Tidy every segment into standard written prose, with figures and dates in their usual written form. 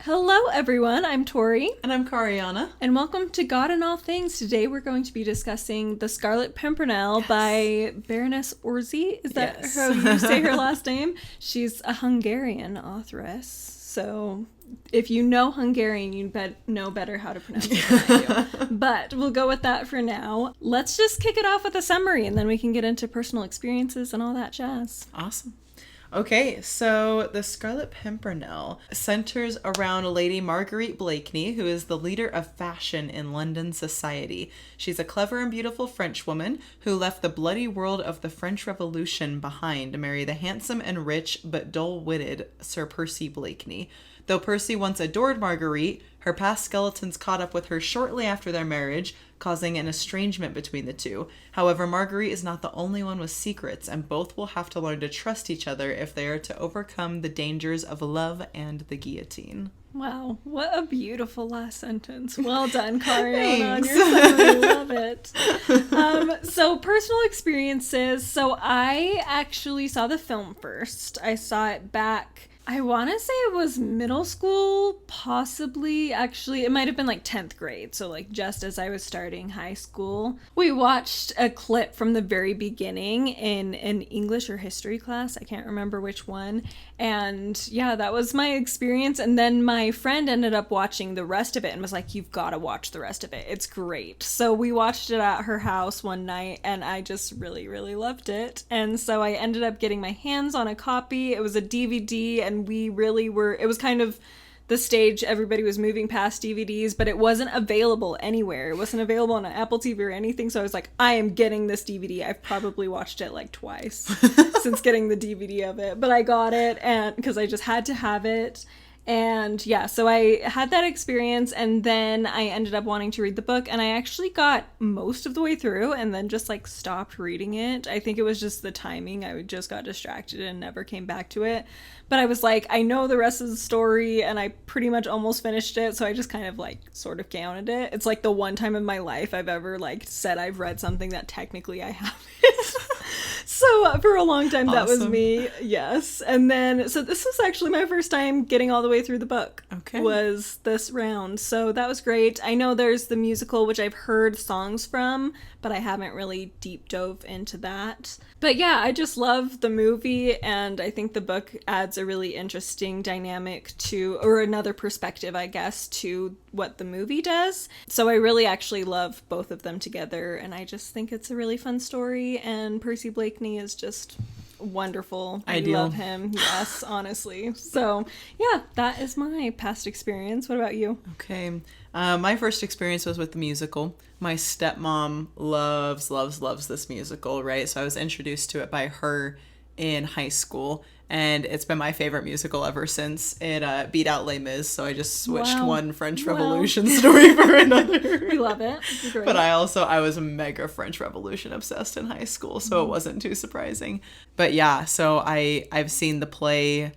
Hello, everyone. I'm Tori. And I'm Kariana. And welcome to God and All Things. Today we're going to be discussing The Scarlet Pimpernel by Baroness Orczy. Is that how you say her last name? She's a Hungarian authoress. So if you know Hungarian, you know better how to pronounce it than I do. But we'll go with that for now. Let's just kick it off with a summary, and then we can get into personal experiences and all that jazz. Awesome. Okay, so The Scarlet Pimpernel centers around Lady Marguerite Blakeney, who is the leader of fashion in London society. She's a clever and beautiful Frenchwoman who left the bloody world of the French Revolution behind to marry the handsome and rich but dull-witted Sir Percy Blakeney. Though Percy once adored Marguerite, her past skeletons caught up with her shortly after their marriage, causing an estrangement between the two. However, Marguerite is not the only one with secrets, and both will have to learn to trust each other if they are to overcome the dangers of love and the guillotine. Wow, what a beautiful last sentence. Well done, Kariana, on your summary. Love it. So personal experiences. So I actually saw the film first. I saw it back, I want to say it was middle school, possibly. Actually, it might have been like 10th grade. So like just as I was starting high school. We watched a clip from the very beginning in an English or history class. I can't remember which one. And yeah, that was my experience. And then my friend ended up watching the rest of it and was like, you've got to watch the rest of it. It's great. So we watched it at her house one night and I just really, really loved it. And so I ended up getting my hands on a copy. It was a DVD and we really were, it was kind of the stage everybody was moving past DVDs, but it wasn't available anywhere. It wasn't available on an Apple TV or anything. So I was like, I am getting this DVD. I've probably watched it like twice since getting the DVD of it, but I got it and because I just had to have it. And yeah, so I had that experience and then I ended up wanting to read the book and I actually got most of the way through and then just like stopped reading it. I think it was just the timing. I just got distracted and never came back to it. But I was like, I know the rest of the story and I pretty much almost finished it. So I just kind of like sort of counted it. It's like the one time in my life I've ever like said I've read something that technically I haven't. So for a long time, that was me. Yes. And then, so this was actually my first time getting all the way through the book. Okay. Was this round. So that was great. I know there's the musical, which I've heard songs from, but I haven't really deep dove into that. But yeah, I just love the movie and I think the book adds a really interesting dynamic to, or another perspective, I guess, to what the movie does. So I really actually love both of them together and I just think it's a really fun story and Percy Blakeney is just wonderful. I love him. Yes, honestly. So yeah, that is my past experience. What about you? Okay. My first experience was with the musical. My stepmom loves this musical, right? So I was introduced to it by her in high school, and it's been my favorite musical ever since. It beat out Les Mis, so I just switched one French Revolution story for another. We love it. Great. But I was mega French Revolution obsessed in high school, so it wasn't too surprising. But yeah, so I've seen the play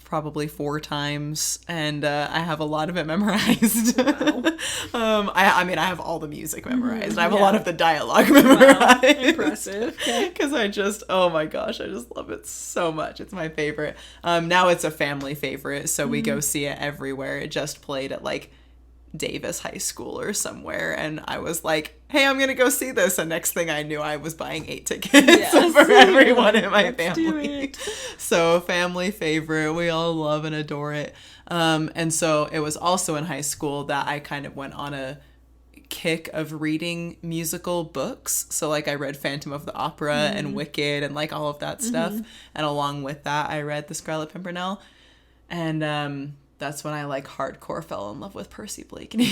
probably 4 times, and I have a lot of it memorized. Wow. I have all the music memorized. I have a lot of the dialogue memorized. Wow. Impressive. Because oh my gosh, I just love it so much. It's my favorite. Now it's a family favorite, so we go see it everywhere. It just played at like Davis High School or somewhere, and I was like, hey, I'm gonna go see this, and next thing I knew I was buying 8 tickets for everyone in my family. So family favorite, we all love and adore it. And so it was also in high school that I kind of went on a kick of reading musical books. So like I read Phantom of the Opera and Wicked and like all of that stuff, and along with that I read The Scarlet Pimpernel, and that's when I like hardcore fell in love with Percy Blakeney.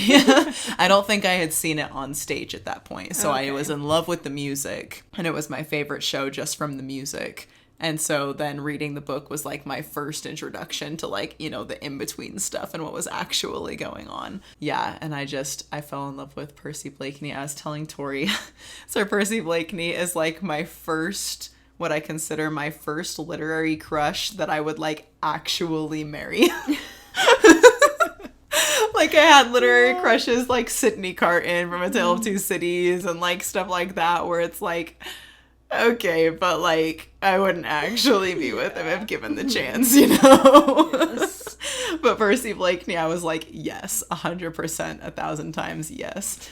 I don't think I had seen it on stage at that point. So I was in love with the music and it was my favorite show just from the music. And so then reading the book was like my first introduction to like, you know, the in-between stuff and what was actually going on. Yeah. And I fell in love with Percy Blakeney. I was telling Tori, so Percy Blakeney is like what I consider my first literary crush that I would like actually marry. Like I had literary crushes like Sidney Carton from A Tale of Two Cities and like stuff like that where it's like, okay, but like I wouldn't actually be with him if given the chance, you know? Yes. But Percy Blakeney, I was like, yes, 100%, 1,000 times, yes.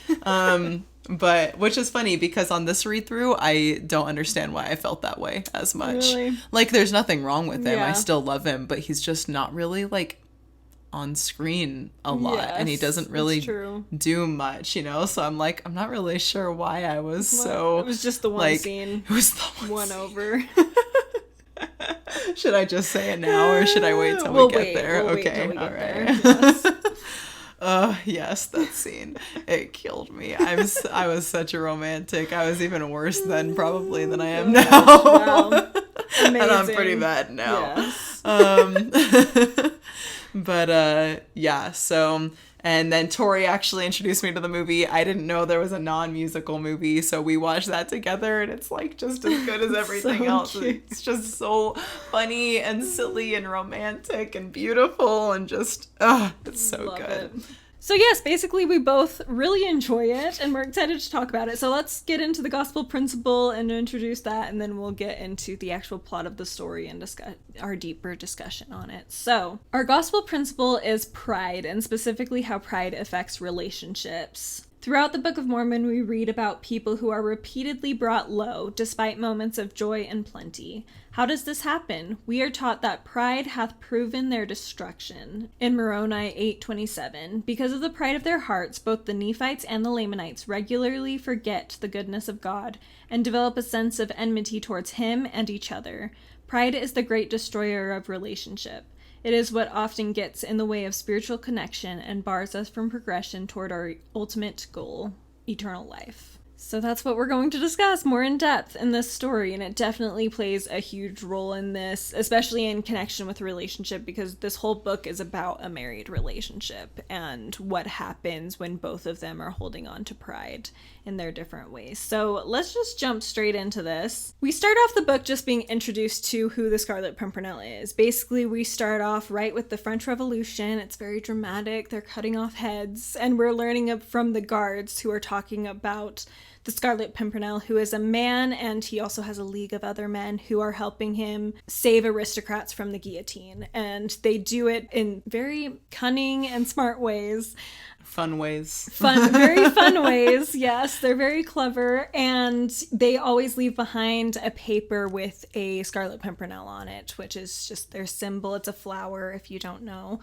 But which is funny because on this read through, I don't understand why I felt that way as much. Really? Like, there's nothing wrong with him. Yeah. I still love him, but he's just not really like on screen a lot, and he doesn't really do much, you know. So I'm like, I'm not really sure why I was so. It was just the one like, scene. It was the one over. Should I just say it now, or should I wait till we get there? Okay, all right. Yes. Yes, that scene. It killed me. I was such a romantic. I was even worse then, probably, than I am now. Wow. And I'm pretty bad now. Yes. But yeah, so, and then Tori actually introduced me to the movie. I didn't know there was a non-musical movie, so we watched that together, and it's like just as good as everything else. Cute. It's just so funny and silly and romantic and beautiful and just, it's so Love good. it. So yes, basically we both really enjoy it and we're excited to talk about it. So let's get into the gospel principle and introduce that, and then we'll get into the actual plot of the story and discuss our deeper discussion on it. So our gospel principle is pride, and specifically how pride affects relationships. Throughout the Book of Mormon, we read about people who are repeatedly brought low, despite moments of joy and plenty. How does this happen? We are taught that pride hath proven their destruction. In Moroni 8:27, because of the pride of their hearts, both the Nephites and the Lamanites regularly forget the goodness of God and develop a sense of enmity towards him and each other. Pride is the great destroyer of relationship. It is what often gets in the way of spiritual connection and bars us from progression toward our ultimate goal, eternal life. So that's what we're going to discuss more in depth in this story, and it definitely plays a huge role in this, especially in connection with a relationship, because this whole book is about a married relationship and what happens when both of them are holding on to pride in their different ways. So let's just jump straight into this. We start off the book just being introduced to who the Scarlet Pimpernel is. Basically, we start off right with the French Revolution. It's very dramatic. They're cutting off heads, and we're learning from the guards who are talking about the Scarlet Pimpernel, who is a man, and he also has a league of other men who are helping him save aristocrats from the guillotine. And they do it in very cunning and smart ways. Fun ways. Very fun ways, yes. They're very clever, and they always leave behind a paper with a Scarlet Pimpernel on it, which is just their symbol. It's a flower, if you don't know.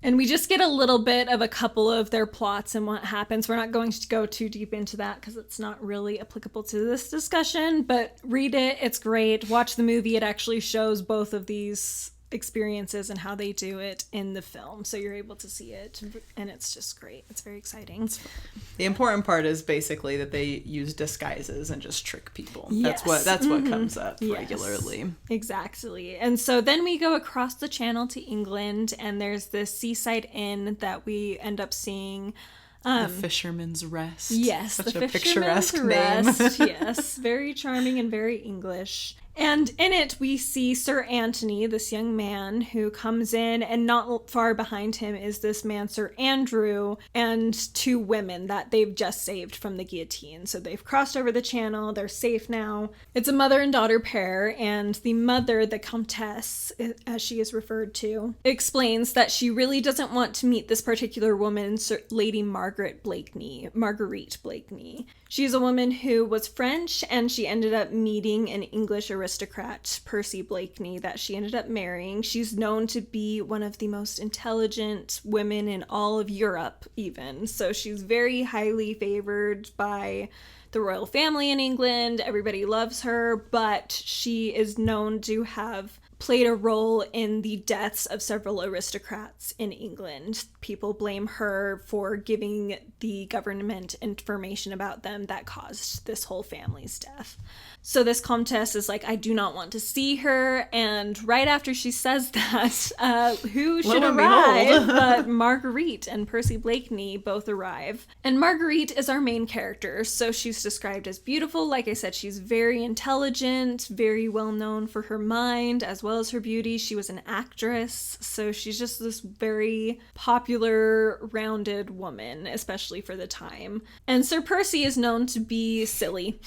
And we just get a little bit of a couple of their plots and what happens. We're not going to go too deep into that because it's not really applicable to this discussion, but read it. It's great. Watch the movie. It actually shows both of these experiences and how they do it in the film, so you're able to see it, and it's just great. It's very exciting. The important part is basically that they use disguises and just trick people. Yes. That's what comes up regularly. Exactly. And so then we go across the channel to England, and there's this seaside inn that we end up seeing. The Fisherman's Rest. Yes, such the a picturesque Rest. name. Yes, very charming and very English. And in it, we see Sir Anthony, this young man who comes in, and not far behind him is this man, Sir Andrew, and two women that they've just saved from the guillotine. So they've crossed over the channel. They're safe now. It's a mother and daughter pair, and the mother, the Countess, as she is referred to, explains that she really doesn't want to meet this particular woman, Lady Marguerite Blakeney. She's a woman who was French, and she ended up meeting an English aristocrat, Percy Blakeney, that she ended up marrying. She's known to be one of the most intelligent women in all of Europe, even. So she's very highly favored by the royal family in England. Everybody loves her, but she is known to have played a role in the deaths of several aristocrats in England. People blame her for giving the government information about them that caused this whole family's death. So this Comtesse is like, I do not want to see her. And right after she says that, who should arrive but Marguerite and Percy Blakeney both arrive. And Marguerite is our main character. So she's described as beautiful. Like I said, she's very intelligent, very well known for her mind, as well well as her beauty, she was an actress. So she's just this very popular, rounded woman, especially for the time. And Sir Percy is known to be silly,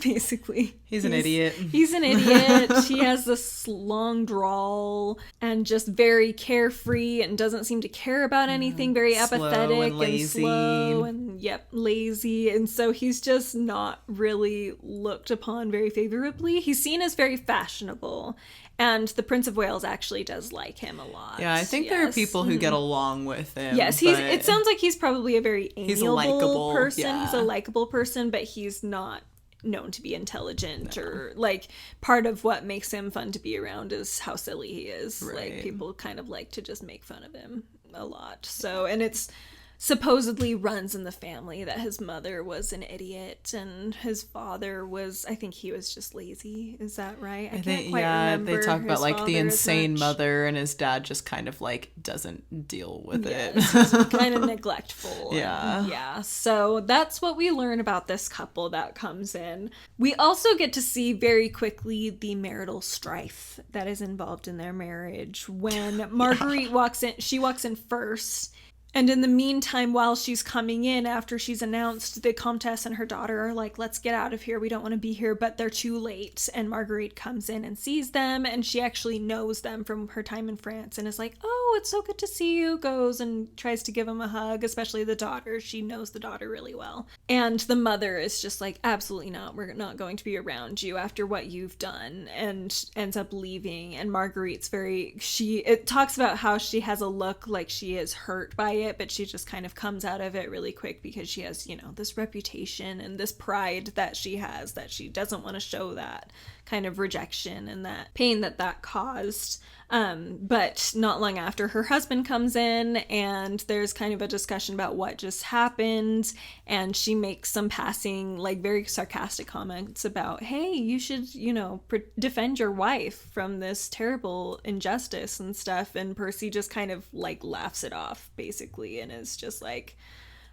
basically. He's an idiot. He's an idiot. He has this long drawl and just very carefree and doesn't seem to care about anything. Very apathetic and slow and lazy. And so he's just not really looked upon very favorably. He's seen as very fashionable. And the Prince of Wales actually does like him a lot. Yeah, I think there are people who get along with him. Yes, it sounds like he's probably a very amiable person. Yeah. He's a likable person, but he's not known to be intelligent or like part of what makes him fun to be around is how silly he is. Right. Like people kind of like to just make fun of him a lot. So, and it's supposedly runs in the family that his mother was an idiot and his father was, I think he was just lazy. Is that right? I can't quite remember. They talk about like the insane much. mother and his dad just kind of like doesn't deal with it. He's kind of neglectful. Yeah. Yeah. So that's what we learn about this couple that comes in. We also get to see very quickly the marital strife that is involved in their marriage when Marguerite walks in. She walks in first. And in the meantime, while she's coming in, after she's announced, the Comtesse and her daughter are like, let's get out of here. We don't want to be here, but they're too late. And Marguerite comes in and sees them, and she actually knows them from her time in France and is like, oh, it's so good to see you, goes and tries to give him a hug, especially the daughter. She knows the daughter really well. And the mother is just like, absolutely not. We're not going to be around you after what you've done, and ends up leaving. And Marguerite's it talks about how she has a look like she is hurt by it, but she just kind of comes out of it really quick because she has, this reputation and this pride that she has that she doesn't want to show that kind of rejection and that pain that caused. But not long after, her husband comes in and there's kind of a discussion about what just happened, and she makes some passing, like very sarcastic comments about, hey, you should, defend your wife from this terrible injustice and stuff. And Percy just kind of like laughs it off basically and is just like,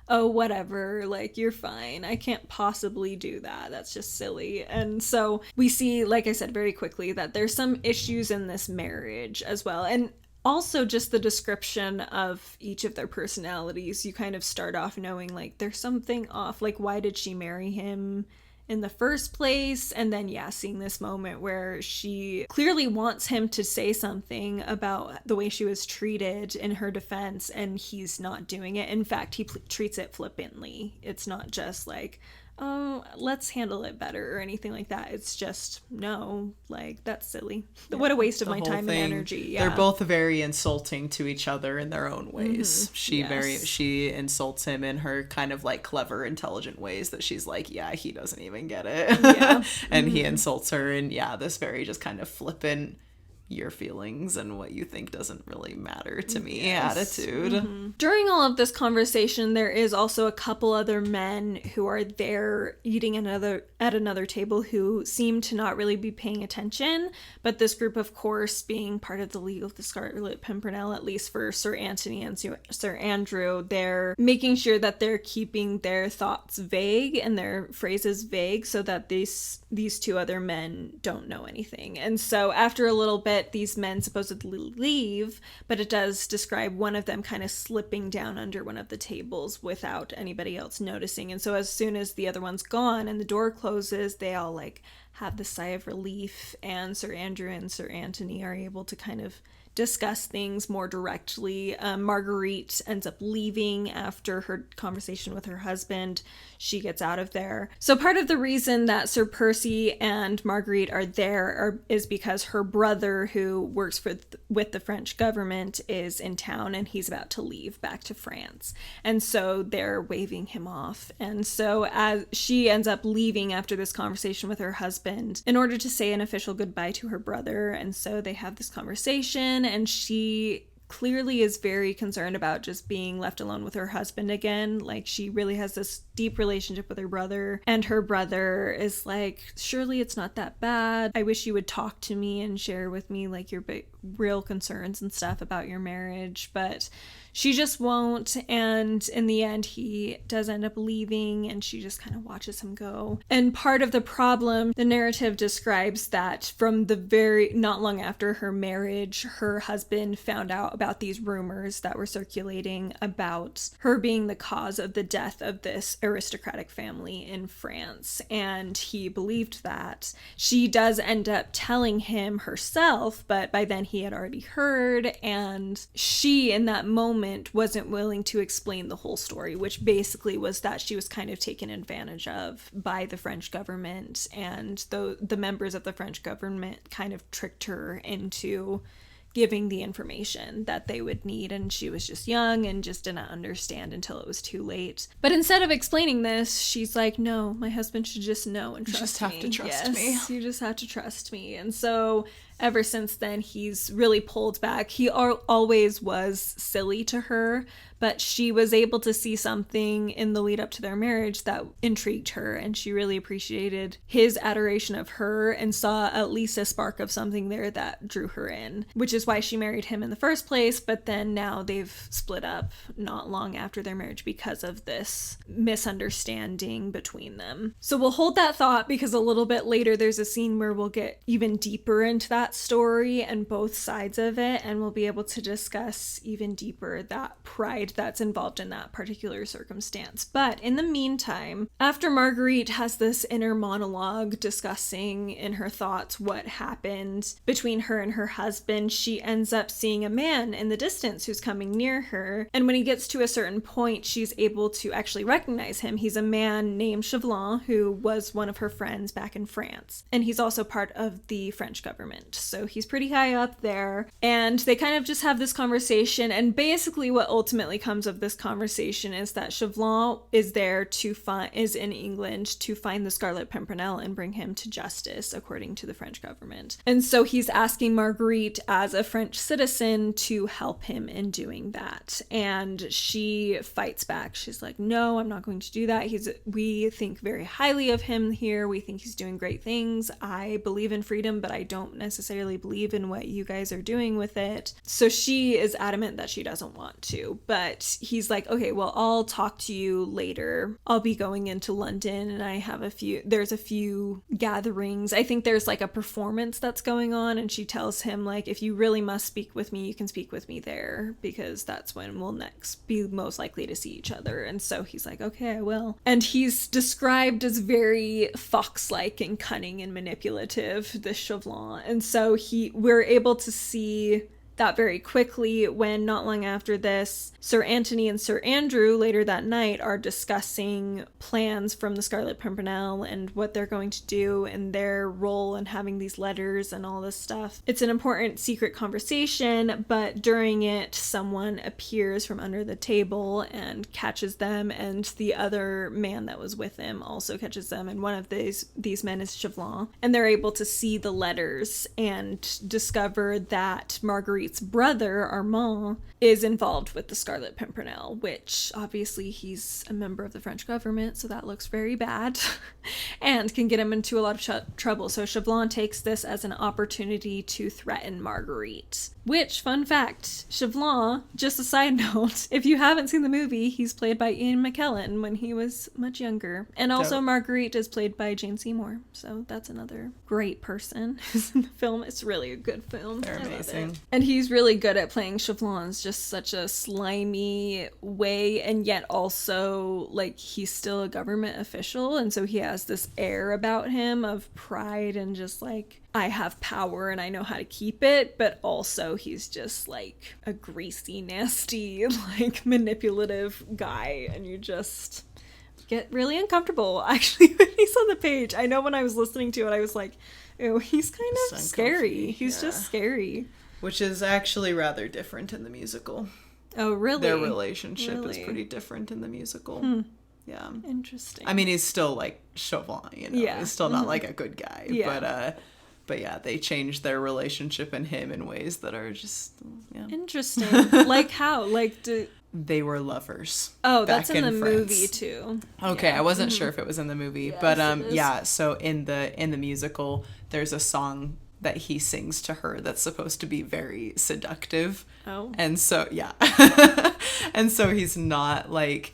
oh, whatever, like, you're fine. I can't possibly do that. That's just silly. And so we see, like I said, very quickly that there's some issues in this marriage as well. And also just the description of each of their personalities. You kind of start off knowing, like, there's something off. Like, why did she marry him in the first place? And then seeing this moment where she clearly wants him to say something about the way she was treated in her defense, and he's not doing it. In fact, he treats it flippantly. It's not just like, oh, let's handle it better or anything like that. It's just, no, like, that's silly. What a waste of my time and energy. They're both very insulting to each other in their own ways. Mm-hmm. She insults him in her kind of like clever, intelligent ways that she's like, he doesn't even get it. Yeah. And he insults her in this very just kind of flippant, your feelings and what you think doesn't really matter to me attitude. Mm-hmm. During all of this conversation, there is also a couple other men who are there eating at another table who seem to not really be paying attention, but this group, of course, being part of the League of the Scarlet Pimpernel, at least for Sir Anthony and Sir Andrew, they're making sure that they're keeping their thoughts vague and their phrases vague so that these two other men don't know anything. And so after a little bit, these men supposedly leave, but it does describe one of them kind of slipping down under one of the tables without anybody else noticing. And so as soon as the other one's gone and the door closes, they all like have the sigh of relief, and Sir Andrew and Sir Anthony are able to kind of discuss things more directly. Marguerite ends up leaving after her conversation with her husband. She gets out of there. So part of the reason that Sir Percy and Marguerite are there is because her brother, who works with the French government, is in town and he's about to leave back to France. And so they're waving him off. And so as she ends up leaving after this conversation with her husband in order to say an official goodbye to her brother. And so they have this conversation, and she clearly is very concerned about just being left alone with her husband again. Like, she really has this deep relationship with her brother, and her brother is like, surely it's not that bad. I wish you would talk to me and share with me like your real concerns and stuff about your marriage. But she just won't. And in the end, he does end up leaving, and she just kind of watches him go. And part of the problem, the narrative describes that from the not long after her marriage, her husband found out about these rumors that were circulating about her being the cause of the death of this aristocratic family in France. And he believed that. She does end up telling him herself, but by then he had already heard, and she in that moment wasn't willing to explain the whole story, which basically was that she was kind of taken advantage of by the French government, and the members of the French government kind of tricked her into giving the information that they would need, and she was just young and just didn't understand until it was too late. But instead of explaining this, she's like, no, my husband should just know and trust me. You just have to trust me. You just have to trust me. And so ever since then, he's really pulled back. He always was silly to her, but she was able to see something in the lead up to their marriage that intrigued her, and she really appreciated his adoration of her and saw at least a spark of something there that drew her in, which is why she married him in the first place. But then now they've split up not long after their marriage because of this misunderstanding between them. So we'll hold that thought, because a little bit later there's a scene where we'll get even deeper into that story and both sides of it, and we'll be able to discuss even deeper that pride that's involved in that particular circumstance. But in the meantime, after Marguerite has this inner monologue discussing in her thoughts what happened between her and her husband, she ends up seeing a man in the distance who's coming near her, and when he gets to a certain point, she's able to actually recognize him. He's a man named Chauvelin, who was one of her friends back in France, and he's also part of the French government, so he's pretty high up there. And they kind of just have this conversation, and basically what ultimately comes of this conversation is that Chauvelin is there is in England to find the Scarlet Pimpernel and bring him to justice, according to the French government. And so he's asking Marguerite as a French citizen to help him in doing that. And she fights back. She's like, no, I'm not going to do that. We think very highly of him here. We think he's doing great things. I believe in freedom, but I don't necessarily believe in what you guys are doing with it. So she is adamant that she doesn't want to, but he's like, okay, well, I'll talk to you later. I'll be going into London, and there's a few gatherings. I think there's like a performance that's going on, and she tells him, like, if you really must speak with me, you can speak with me there, because that's when we'll next be most likely to see each other. And so he's like, okay, I will. And he's described as very fox-like and cunning and manipulative, this Chauvelin. And so we're able to see that very quickly when, not long after this, Sir Anthony and Sir Andrew later that night are discussing plans from the Scarlet Pimpernel and what they're going to do and their role in having these letters and all this stuff. It's an important secret conversation, but during it, someone appears from under the table and catches them, and the other man that was with him also catches them, and one of these men is Chauvelin, and they're able to see the letters and discover that Marguerite's brother, Armand, is involved with the Scarlet Pimpernel, which obviously he's a member of the French government, so that looks very bad and can get him into a lot of trouble. So Chauvelin takes this as an opportunity to threaten Marguerite. Which, fun fact, Chauvelin, just a side note, if you haven't seen the movie, he's played by Ian McKellen when he was much younger. And also Marguerite is played by Jane Seymour, so that's another great person who's in the film. It's really a good film. They're amazing. And he's really good at playing Chauvelin's just such a slimy way, and yet also, like, he's still a government official, and so he has this air about him of pride and just like, I have power and I know how to keep it, but also he's just like a greasy, nasty, like manipulative guy, and you just get really uncomfortable actually when he's on the page. I know when I was listening to it, I was like, ew, he's kind of scary. He's just scary. Which is actually rather different in the musical. Oh, really? Their relationship is pretty different in the musical. Yeah. Interesting. I mean, he's still like Chauvelin, you know. Yeah. He's still not like a good guy. Yeah. But yeah, they changed their relationship and him in ways that are just, yeah. Interesting. Like how? Like, they were lovers. Oh, that's in the movie too. Okay, yeah. I wasn't sure if it was in the movie, yes, but yeah. So in the musical, there's a song that he sings to her that's supposed to be very seductive. Oh. And so, yeah. And so he's not like,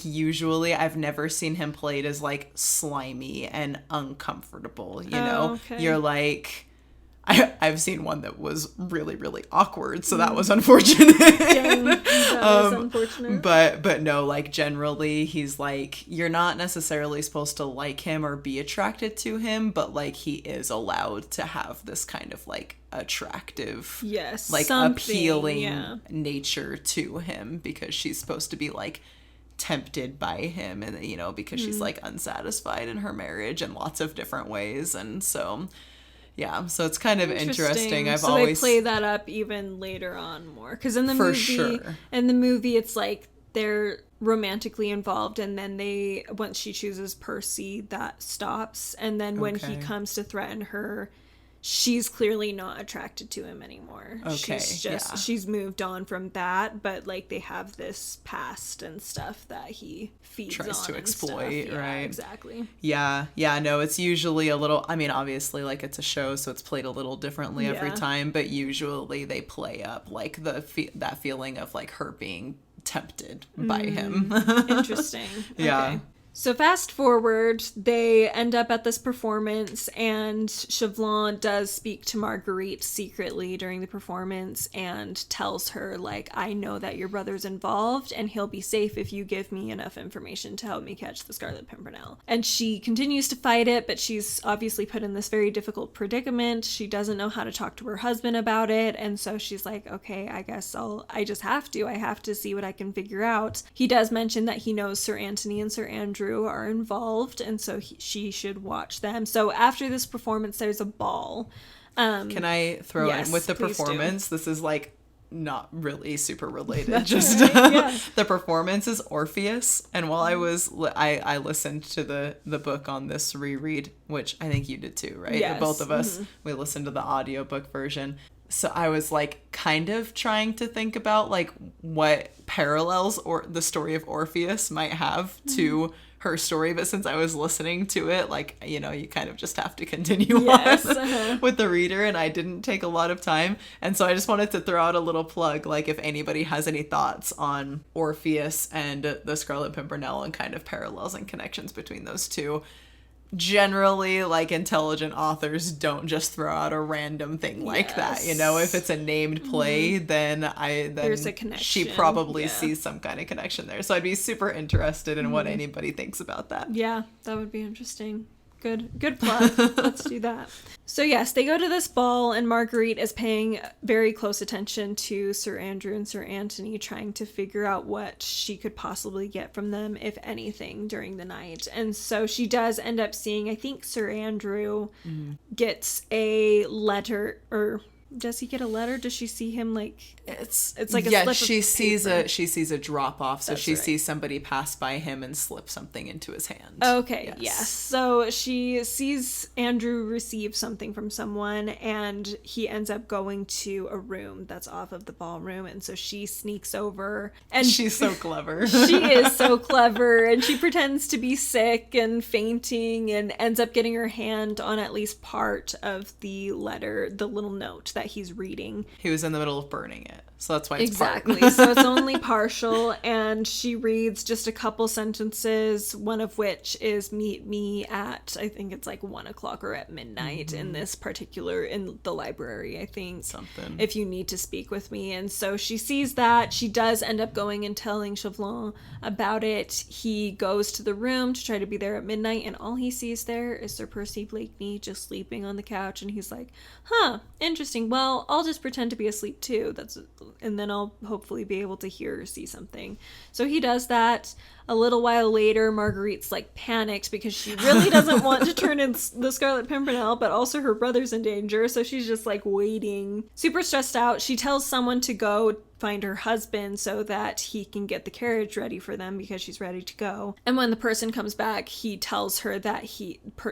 usually I've never seen him played as like slimy and uncomfortable, you know? Okay. You're like, I've seen one that was really, really awkward, so that was unfortunate. Yeah, that is unfortunate. But no, like generally he's like, you're not necessarily supposed to like him or be attracted to him, but like he is allowed to have this kind of like attractive, yes, like something, appealing nature to him, because she's supposed to be like tempted by him, and you know, because she's like unsatisfied in her marriage in lots of different ways. And so yeah, so it's kind of interesting. I've always they play that up even later on more, because in the sure. in the movie it's like they're romantically involved, and then once she chooses Percy, that stops, and then when he comes to threaten her, she's clearly not attracted to him anymore. Okay, she's moved on from that, but like they have this past and stuff that he tries to exploit, yeah, right? Exactly. Yeah, no, it's usually a little, I mean, obviously like it's a show, so it's played a little differently every time, but usually they play up like that feeling of like her being tempted by him. Interesting. Yeah. Okay. So fast forward, they end up at this performance, and Chauvelin does speak to Marguerite secretly during the performance and tells her, like, I know that your brother's involved, and he'll be safe if you give me enough information to help me catch the Scarlet Pimpernel. And she continues to fight it, but she's obviously put in this very difficult predicament. She doesn't know how to talk to her husband about it, and so she's like, okay, I guess I have to see what I can figure out. He does mention that he knows Sir Anthony and Sir Andrew are involved, and so she should watch them. So after this performance, there's a ball. Can I throw in with the performance? This is like not really super related. Just right, the performance is Orpheus, and while I listened to the book on this reread, which I think you did too, right? Yes. Both of us, we listened to the audiobook version. So I was like kind of trying to think about like what parallels or the story of Orpheus might have to her story, but since I was listening to it, like, you know, you kind of just have to continue on with the reader, and I didn't take a lot of time, and so I just wanted to throw out a little plug, like if anybody has any thoughts on Orpheus and the Scarlet Pimpernel and kind of parallels and connections between those two. Generally, like, intelligent authors don't just throw out a random thing like that, you know. If it's a named play, then there's a connection. She probably sees some kind of connection there, so I'd be super interested in what anybody thinks about that. Yeah, that would be interesting. Good plug. Let's do that. So yes, they go to this ball, and Marguerite is paying very close attention to Sir Andrew and Sir Anthony, trying to figure out what she could possibly get from them, if anything, during the night. And so she does end up seeing, I think Sir Andrew gets a letter, or does he get a letter? Does she see him like it's like a slip of she sees paper. she sees a drop off, so That's she right. sees somebody pass by him and slip something into his hand. Okay, yes. So she sees Andrew receive something from someone, and he ends up going to a room that's off of the ballroom, and so she sneaks over, and she's so clever. She is so clever, and she pretends to be sick and fainting, and ends up getting her hand on at least part of the letter, the little note that he's reading. He was in the middle of burning it, so that's why it's exactly part. So it's only partial, and she reads just a couple sentences, one of which is meet me at, I think it's like 1:00 or at midnight in the library, I think, something, if you need to speak with me. And so she sees that. She does end up going and telling Chauvelin about it. He goes to the room to try to be there at midnight, and all he sees there is Sir Percy Blakeney just sleeping on the couch, and he's like, interesting, well, I'll just pretend to be asleep too, and then I'll hopefully be able to hear or see something. So he does that. A little while later, Marguerite's like panicked because she really doesn't want to turn in the Scarlet Pimpernel, but also her brother's in danger, so she's just like waiting, super stressed out. She tells someone to go find her husband so that he can get the carriage ready for them because she's ready to go. And when the person comes back, he tells her that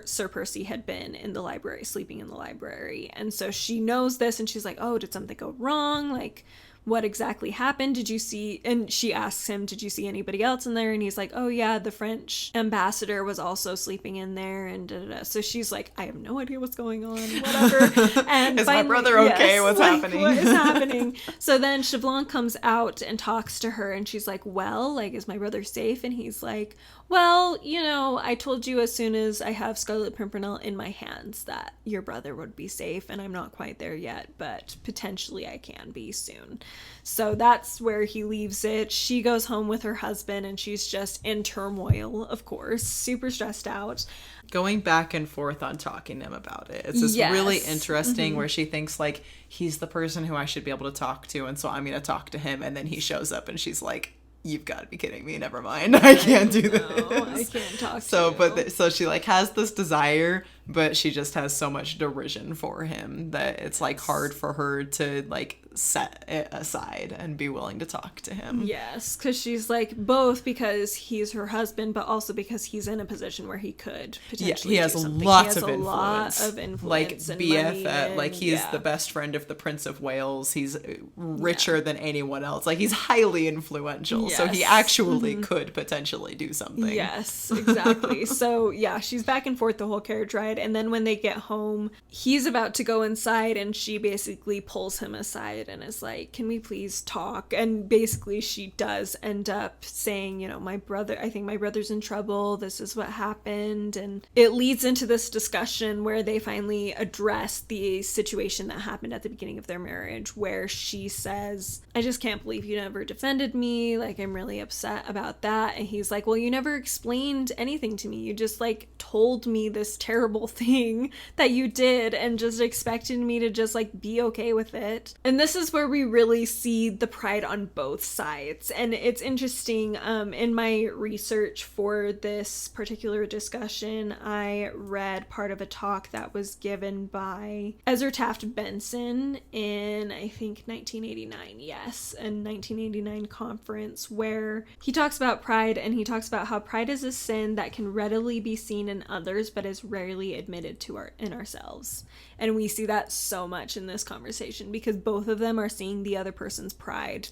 Sir Percy had been in the library, sleeping in the library. And so she knows this, and she's like, oh, did something go wrong? Like, what exactly happened. Did you see, and she asks him, did you see anybody else in there? And he's like, oh yeah, the French ambassador was also sleeping in there, and da, da, da. So she's like, I have no idea what's going on, whatever. And is finally, my brother okay? yes, What's like, happening? What is happening? So then Chevlon comes out and talks to her, and she's like, well, like, is my brother safe? And he's like, well, you know, I told you as soon as I have Scarlet Pimpernel in my hands that your brother would be safe, and I'm not quite there yet, but potentially I can be soon. So that's where he leaves it. She goes home with her husband, and she's just in turmoil, of course, super stressed out. Going back and forth on talking to him about it. It's just really interesting where she thinks like he's the person who I should be able to talk to, and so I'm going to talk to him, and then he shows up and she's like, you've got to be kidding me. Never mind. I can't do this. I can't talk to you. But so she like has this desire, but she just has so much derision for him that it's like hard for her to like set it aside and be willing to talk to him. Yes, because she's like, both because he's her husband, but also because he's in a position where he could potentially he has do something. lots he has of a influence. lot of influence, like and BFF, money, like he's the best friend of the Prince of Wales. He's richer than anyone else. Like he's highly influential, so he actually could potentially do something. Yes, exactly. So yeah, she's back and forth the whole carriage ride, and then when they get home, he's about to go inside, and she basically pulls him aside and is like, can we please talk? And basically she does end up saying, you know, I think my brother's in trouble, this is what happened. And it leads into this discussion where they finally address the situation that happened at the beginning of their marriage, where she says, I just can't believe you never defended me, like I'm really upset about that. And he's like, well, you never explained anything to me, you just like told me this terrible thing that you did and just expected me to just like be okay with it. And this is where we really see the pride on both sides. And it's interesting, in my research for this particular discussion, I read part of a talk that was given by Ezra Taft Benson in, I think, 1989, yes, a 1989 conference, where he talks about pride, and he talks about how pride is a sin that can readily be seen in others but is rarely admitted in ourselves. And we see that so much in this conversation, because both of them are seeing the other person's pride.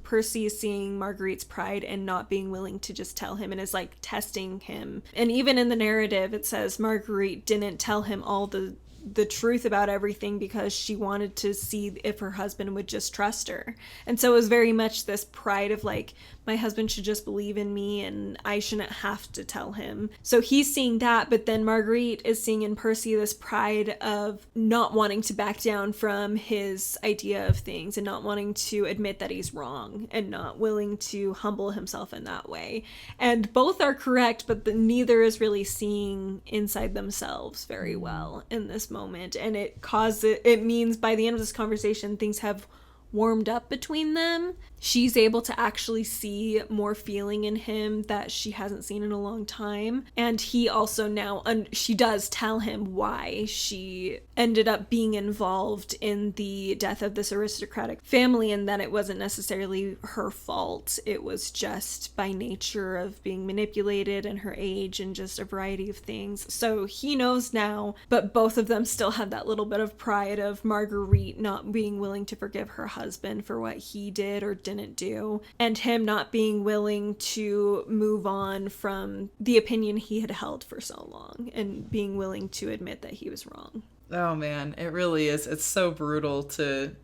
Percy is seeing Marguerite's pride and not being willing to just tell him, and is like testing him. And even in the narrative, it says Marguerite didn't tell him all the truth about everything because she wanted to see if her husband would just trust her. And so it was very much this pride of like, my husband should just believe in me and I shouldn't have to tell him. So he's seeing that, but then Marguerite is seeing in Percy this pride of not wanting to back down from his idea of things and not wanting to admit that he's wrong and not willing to humble himself in that way. And both are correct, but neither is really seeing inside themselves very well in this moment. And it means by the end of this conversation, things have warmed up between them. She's able to actually see more feeling in him that she hasn't seen in a long time. And he also now, she does tell him why she ended up being involved in the death of this aristocratic family, and that it wasn't necessarily her fault. It was just by nature of being manipulated and her age and just a variety of things. So he knows now, but both of them still have that little bit of pride of Marguerite not being willing to forgive her husband for what he did or didn't do, and him not being willing to move on from the opinion he had held for so long and being willing to admit that he was wrong. Oh man, it really is. It's so brutal to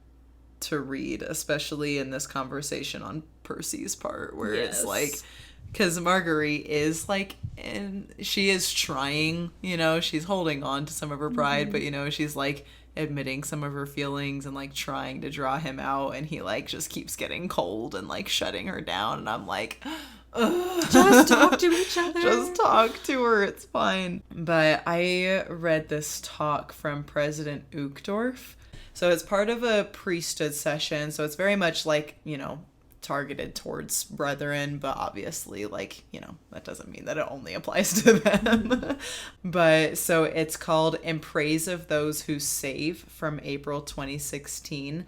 read, especially in this conversation on Percy's part, where it's like, because Marguerite is like, and she is trying, you know, she's holding on to some of her pride, but you know, she's like admitting some of her feelings and like trying to draw him out, and he like just keeps getting cold and like shutting her down, and I'm like, just talk to each other. Just talk to her, it's fine. But I read this talk from President Uchtdorf. So it's part of a priesthood session, so it's very much like, you know, targeted towards brethren, but obviously, like, you know, that doesn't mean that it only applies to them. But so it's called In Praise of Those Who Save, from April 2016,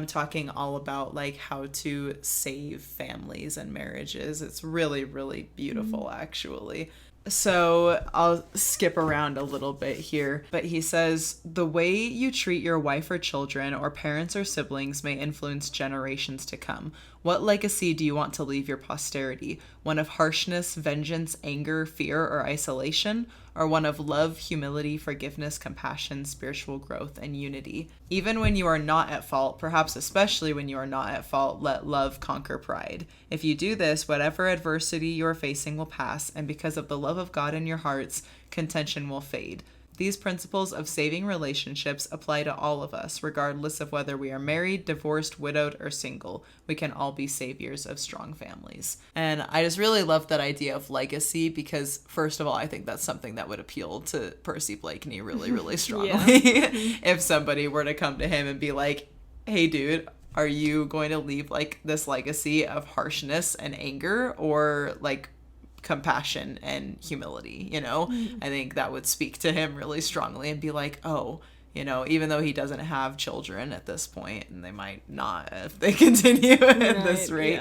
talking all about like how to save families and marriages. It's really, really beautiful, actually. So I'll skip around a little bit here, but he says, the way you treat your wife or children or parents or siblings may influence generations to come. What legacy do you want to leave your posterity? One of harshness, vengeance, anger, fear, or isolation? Or one of love, humility, forgiveness, compassion, spiritual growth, and unity? Even when you are not at fault, perhaps especially when you are not at fault, let love conquer pride. If you do this, whatever adversity you are facing will pass, and because of the love of God in your hearts, contention will fade. These principles of saving relationships apply to all of us, regardless of whether we are married, divorced, widowed, or single. We can all be saviors of strong families. And I just really love that idea of legacy because, first of all, I think that's something that would appeal to Percy Blakeney really, really strongly. If somebody were to come to him and be like, hey, dude, are you going to leave like this legacy of harshness and anger or like compassion and humility, you know? I think that would speak to him really strongly and be like, oh, you know, even though he doesn't have children at this point, and they might not if they continue at this rate,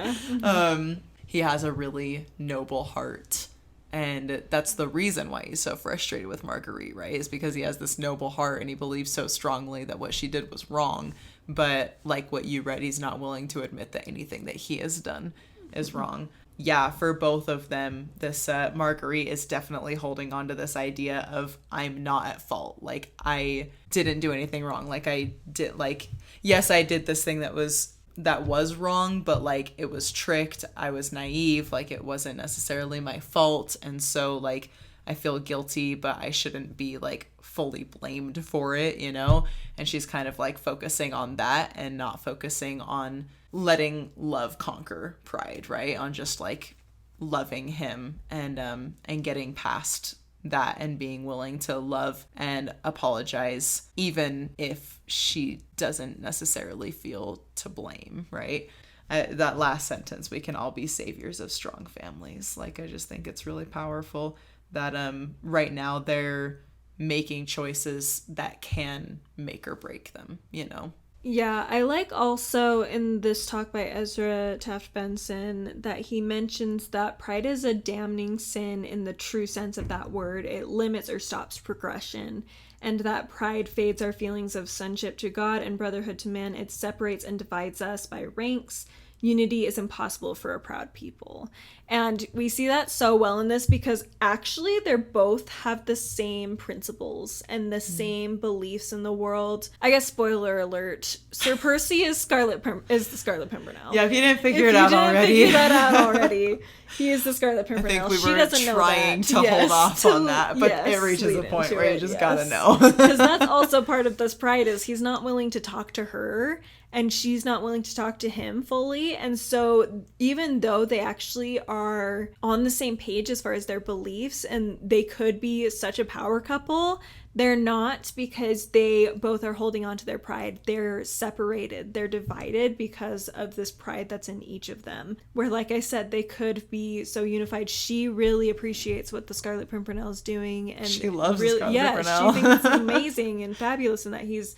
he has a really noble heart. And that's the reason why he's so frustrated with Marguerite, right? Is because he has this noble heart and he believes so strongly that what she did was wrong. But like what you read, he's not willing to admit that anything that he has done is wrong. Yeah, for both of them, this Marguerite is definitely holding on to this idea of I'm not at fault. Like, I didn't do anything wrong. Like, I did, like, yes, I did this thing that was wrong, but like it was tricked. I was naive. Like, it wasn't necessarily my fault. And so like I feel guilty, but I shouldn't be like fully blamed for it, you know? And she's kind of like focusing on that and not focusing on letting love conquer pride, right? On just like loving him and getting past that and being willing to love and apologize even if she doesn't necessarily feel to blame, right? That last sentence, we can all be saviors of strong families. Like, I just think it's really powerful that right now they're making choices that can make or break them, you know? Yeah, I like also in this talk by Ezra Taft Benson that he mentions that pride is a damning sin in the true sense of that word. It limits or stops progression, and that pride fades our feelings of sonship to God and brotherhood to men. It separates and divides us by ranks. Unity is impossible for a proud people. And we see that so well in this because actually they both have the same principles and the same beliefs in the world. I guess spoiler alert, Sir Percy is the Scarlet Pimpernel. Yeah, if you didn't figure it out already. He is the Scarlet Pimpernel. I think we were trying to hold off on that, but it reaches a point where you just gotta know. Because that's also part of this pride is he's not willing to talk to her and she's not willing to talk to him fully. And so even though they actually are on the same page as far as their beliefs and they could be such a power couple, they're not because they both are holding on to their pride. They're separated. They're divided because of this pride that's in each of them. Where, like I said, they could be so unified. She really appreciates what the Scarlet Pimpernel is doing. And she loves the Scarlet Pimpernel. Yeah, she thinks it's amazing and fabulous and that he's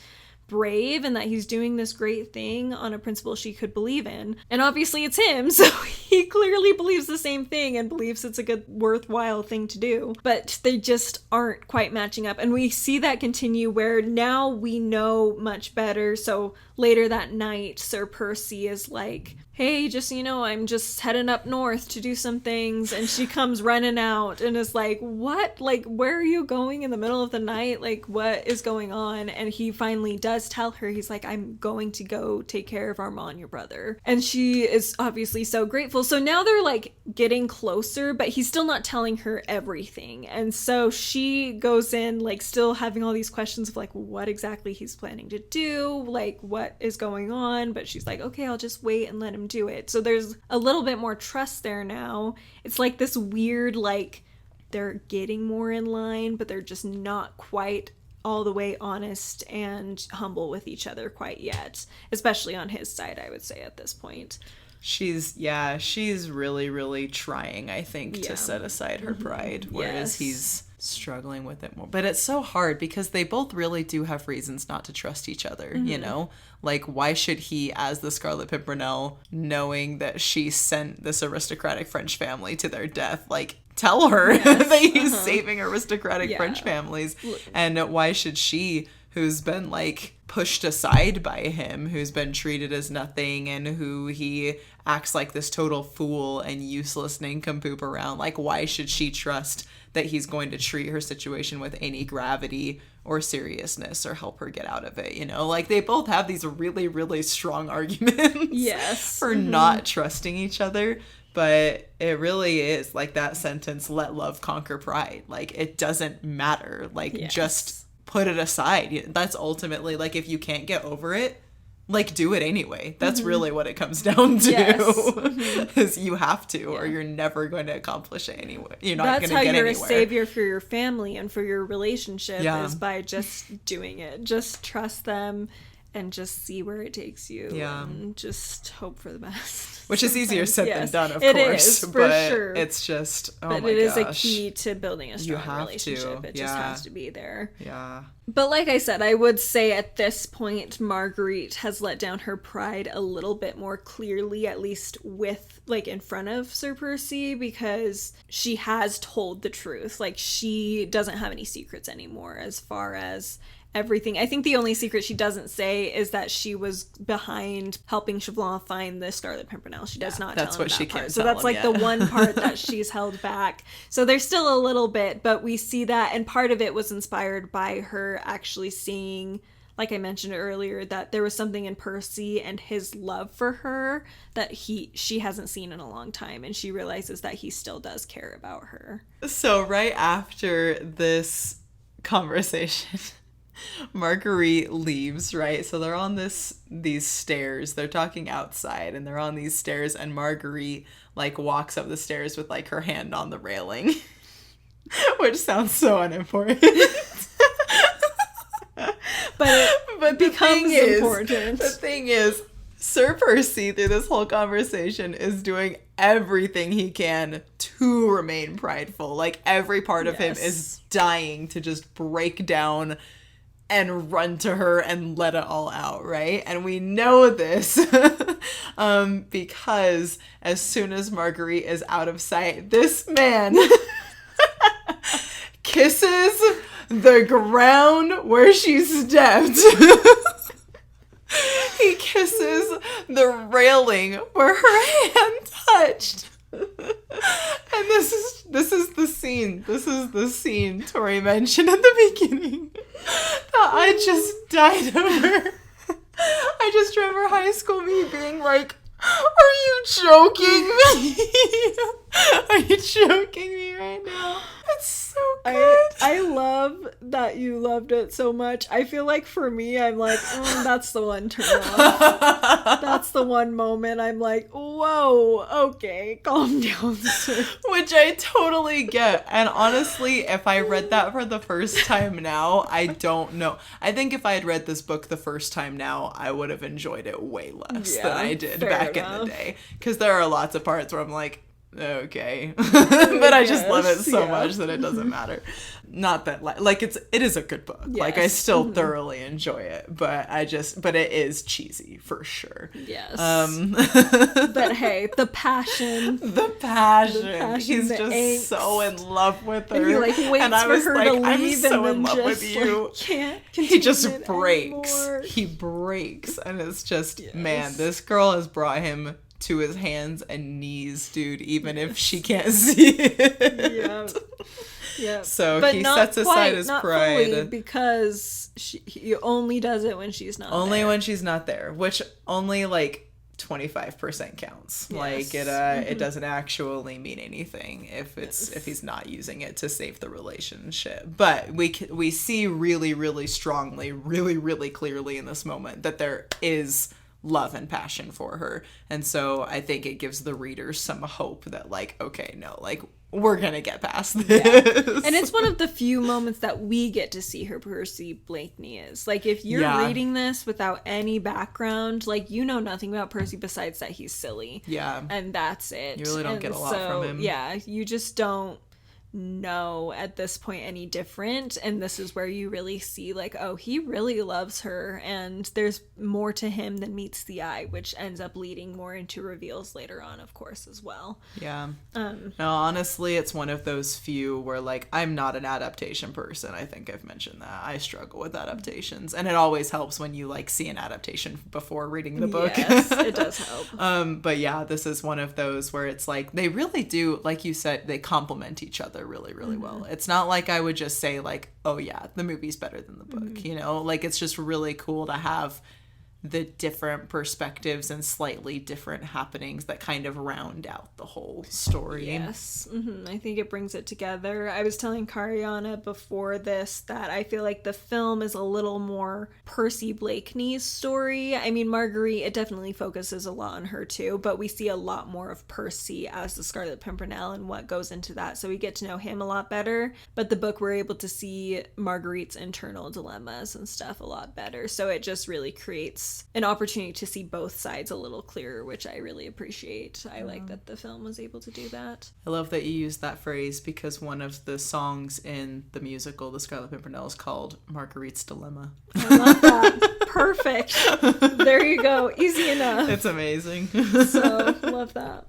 brave and that he's doing this great thing on a principle she could believe in. And obviously it's him, so he clearly believes the same thing and believes it's a good, worthwhile thing to do. But they just aren't quite matching up. And we see that continue where now we know much better. So later that night, Sir Percy is like, hey, just so you know, I'm just heading up north to do some things. And she comes running out and is like, what? Like, where are you going in the middle of the night? Like, what is going on? And he finally does tell her, he's like, I'm going to go take care of Armand, your brother. And she is obviously so grateful. So now they're like getting closer, but he's still not telling her everything. And so she goes in like still having all these questions of like what exactly he's planning to do, like what is going on. But she's like, okay, I'll just wait and let him do it. So there's a little bit more trust there now. It's like this weird, like they're getting more in line, but they're just not quite all the way honest and humble with each other quite yet, especially on his side, I would say at this point. She's really, really trying, I think, to set aside her pride, whereas he's struggling with it more. But it's so hard because they both really do have reasons not to trust each other, you know? Like, why should he, as the Scarlet Pimpernel, knowing that she sent this aristocratic French family to their death, like, tell her that he's saving aristocratic French families. And why should she, who's been like pushed aside by him, who's been treated as nothing, and who he acts like this total fool and useless nincompoop around, like why should she trust that he's going to treat her situation with any gravity or seriousness or help her get out of it, you know? Like, they both have these really, really strong arguments for not trusting each other. But it really is, like, that sentence, let love conquer pride. Like, it doesn't matter. Like, just put it aside. That's ultimately, like, if you can't get over it, like, do it anyway. That's really what it comes down to. Is you have to, or you're never going to accomplish it anyway. You're not going to get anywhere. That's how you're a savior for your family and for your relationship, is by just doing it. Just trust them and just see where it takes you. And just hope for the best. Which is easier said than done, of it course. Is, for sure. It's just, but it is a key to building a strong relationship. It just has to be there. But like I said, I would say at this point, Marguerite has let down her pride a little bit more clearly, at least with, like, in front of Sir Percy, because she has told the truth. Like, she doesn't have any secrets anymore as far as everything. I think the only secret she doesn't say is that she was behind helping Chauvelin find the Scarlet Pimpernel. She does not tell him that part. That's what she can't tell him. So that's like the one part that she's held back. So there's still a little bit, but we see that, and part of it was inspired by her actually seeing, like I mentioned earlier, that there was something in Percy and his love for her that she hasn't seen in a long time, and she realizes that he still does care about her. So right after this conversation, Marguerite leaves, right? So they're on these stairs. They're talking outside, and they're on these stairs, and Marguerite, like, walks up the stairs with, like, her hand on the railing. Which sounds so unimportant. but it becomes important. The thing is, Sir Percy, through this whole conversation, is doing everything he can to remain prideful. Like, every part of him is dying to just break down and run to her and let it all out, right? And we know this because as soon as Marguerite is out of sight, this man kisses the ground where she stepped. He kisses the railing where her hand touched. And this is the scene. This is the scene Tori mentioned at the beginning that I just died over. I just remember high school me being like, are you joking me? Are you joking me right now? It's so good. I love that you loved it so much. I feel like for me, I'm like, that's the one turn off. That's the one moment I'm like, whoa, okay, calm down, sir. Which I totally get. And honestly, if I read that for the first time now, I don't know. I think if I had read this book the first time now, I would have enjoyed it way less than I did back in the day. Because there are lots of parts where I'm like, okay. But I just love it so much that it doesn't matter. Not that like it is a good book. Yes. Like I still thoroughly enjoy it, but it is cheesy for sure. Yes. But hey, the passion. He's just angst. So in love with her. And he like waits and I was for her like, to leave, I'm so and in love with you. Like, can't he just breaks. Anymore. He breaks, and it's just man, this girl has brought him to his hands and knees, dude, even if she can't see it. Yeah. So but he sets aside his pride. Fully, because he only does it when she's not there. When she's not there, which only like 25% counts. Yes. Like it doesn't actually mean anything if he's not using it to save the relationship. But we see really, really strongly, really, really clearly in this moment that there is love and passion for her. And so I think it gives the readers some hope that like, okay, no, like we're gonna get past this. Yeah. And it's one of the few moments that we get to see her Percy Blakeney is. Like if you're reading this without any background, like you know nothing about Percy besides that he's silly. Yeah. And that's it. You really don't get a lot from him. Yeah, you just don't know at this point any different, and this is where you really see like, oh, he really loves her, and there's more to him than meets the eye, which ends up leading more into reveals later on, of course, as well. Yeah. No, honestly, it's one of those few where like I'm not an adaptation person. I think I've mentioned that I struggle with adaptations, and it always helps when you like see an adaptation before reading the book. Yes, it does help. But yeah, this is one of those where it's like they really do, like you said, they complement each other really, really well. It's not like I would just say like, oh yeah, the movie's better than the book, you know? Like it's just really cool to have the different perspectives and slightly different happenings that kind of round out the whole story. Yes. I think it brings it together. I was telling Kariana before this that I feel like the film is a little more Percy Blakeney's story. I mean, Marguerite, it definitely focuses a lot on her too, but we see a lot more of Percy as the Scarlet Pimpernel and what goes into that. So we get to know him a lot better. But the book, we're able to see Marguerite's internal dilemmas and stuff a lot better. So it just really creates an opportunity to see both sides a little clearer, which I really appreciate. I like that the film was able to do that. I love that you used that phrase because one of the songs in the musical The Scarlet Pimpernel is called Marguerite's Dilemma. I love that. Perfect. There you go. Easy enough. It's amazing. So, love that.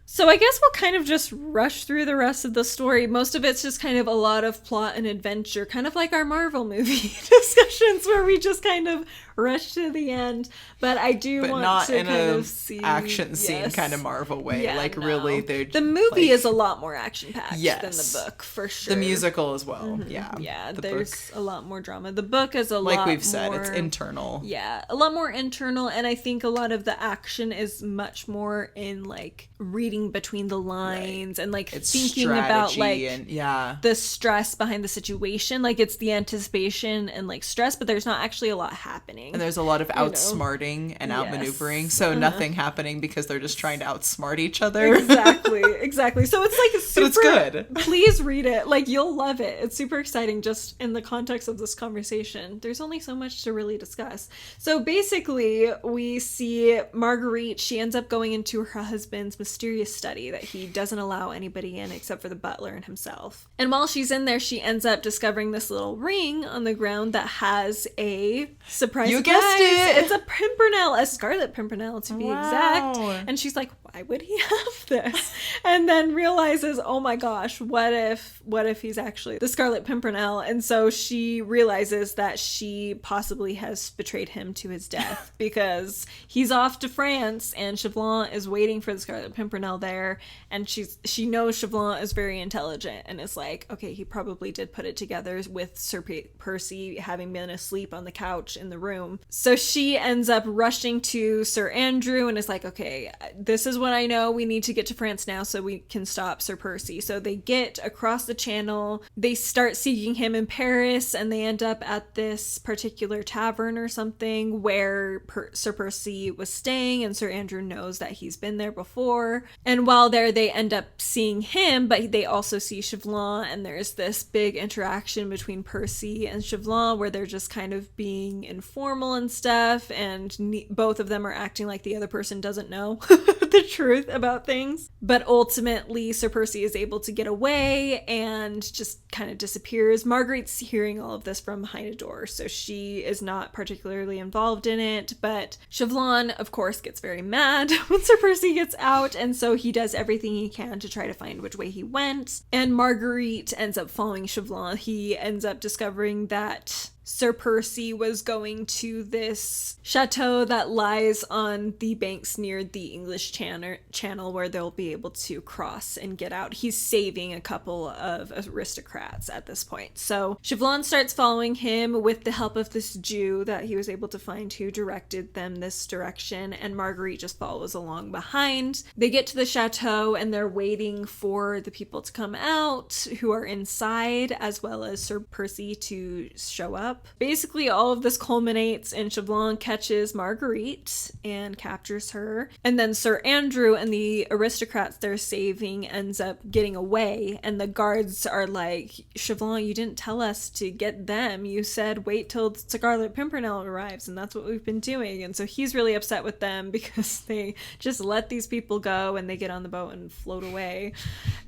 So I guess we'll kind of just rush through the rest of the story. Most of it's just kind of a lot of plot and adventure, kind of like our Marvel movie discussions where we just kind of rush to the end. But I do want to kind of see action scene kind of Marvel way. Yeah, like no. really, they're the movie is a lot more action packed Yes. than the book for sure. The musical as well. Yeah. Yeah, The there's book, a lot more drama. The book is a like lot we've said, more, it's internal. Yeah, a lot more internal, and I think a lot of the action is much more in like reading between the lines and like It's thinking about like and, yeah. the stress behind the situation. Like it's the anticipation and like stress, but there's not actually a lot happening. And there's a lot of outsmarting and outmaneuvering, so nothing happening because they're just trying to outsmart each other. Exactly. So it's like super, but it's good. Please read it. Like you'll love it. It's super exciting just in the context of this conversation. There's only so much to really discuss. So basically we see Marguerite, she ends up going into her husband's mysterious study that he doesn't allow anybody in except for the butler and himself. And while she's in there, she ends up discovering this little ring on the ground that has a surprise. You guessed it! It's a Pimpernel, a Scarlet Pimpernel to be exact. And she's like, why would he have this? And then realizes, oh my gosh, what if he's actually the Scarlet Pimpernel? And so she realizes that she possibly has betrayed him to his death because he's off to France and Chevlon is waiting for the Scarlet Pimpernel there. And she knows Chevlon is very intelligent and is like, okay, he probably did put it together with Sir Percy having been asleep on the couch in the room. So she ends up rushing to Sir Andrew and is like, okay, this is what I know. We need to get to France now so we can stop Sir Percy. So they get across the channel. They start seeking him in Paris and they end up at this particular tavern or something where Sir Percy was staying, and Sir Andrew knows that he's been there before. And while there, they end up seeing him, but they also see Chevlon, and there's this big interaction between Percy and Chevlon where they're just kind of being informal and stuff, and both of them are acting like the other person doesn't know the truth about things. But ultimately, Sir Percy is able to get away and just kind of disappears. Marguerite's hearing all of this from behind a door, so she is not particularly involved in it, but Chevlon, of course, gets very mad when Sir Percy gets out, and so he does everything he can to try to find which way he went. And Marguerite ends up following Chevlon. He ends up discovering that Sir Percy was going to this chateau that lies on the banks near the English channel where they'll be able to cross and get out. He's saving a couple of aristocrats at this point. So Chevlon starts following him with the help of this Jew that he was able to find who directed them this direction, and Marguerite just follows along behind. They get to the chateau and they're waiting for the people to come out who are inside, as well as Sir Percy to show up. up. Basically, all of this culminates in Chevlon catches Marguerite and captures her. And then Sir Andrew and the aristocrats they're saving ends up getting away. And the guards are like, Chevlon, you didn't tell us to get them. You said wait till Scarlet Pimpernel arrives, and that's what we've been doing. And so he's really upset with them because they just let these people go and they get on the boat and float away.